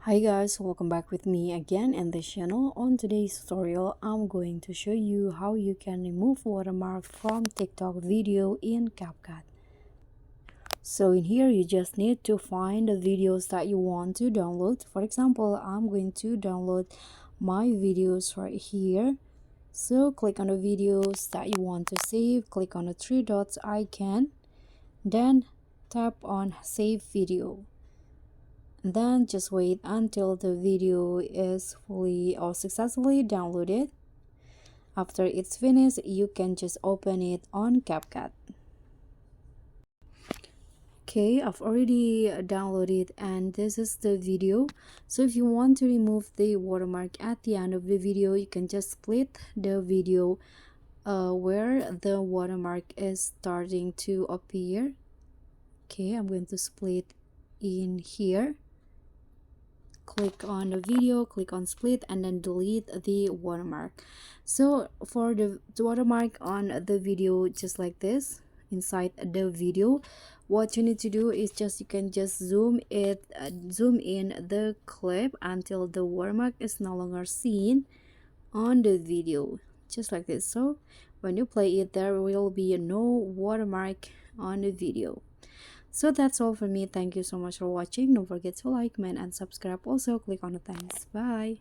Hi guys, welcome back with me again in this channel. On today's tutorial, I'm going to show you how you can remove watermark from TikTok video in CAPCUT. So in here, you just need to find the videos that you want to download. For example, I'm going to download my videos right here. So click on the videos that you want to save, click on the three dots icon, then tap on save video. Then just wait until the video is fully or successfully downloaded. After it's finished, you can just open it on CapCut. Okay, I've already downloaded and this is the video. So if you want to remove the watermark at the end of the video, you can just split the video where the watermark is starting to appear. Okay, I'm going to split in here. Click on the video, click on split, and then delete the watermark. So for the watermark on the video, just like this inside the video, what you need to do is you can just zoom in the clip until the watermark is no longer seen on the video, just like this. So when you play it, there will be no watermark on the video. So that's all for me. Thank you so much for watching. Don't forget to like, comment, and subscribe. Also click on the thanks. Bye.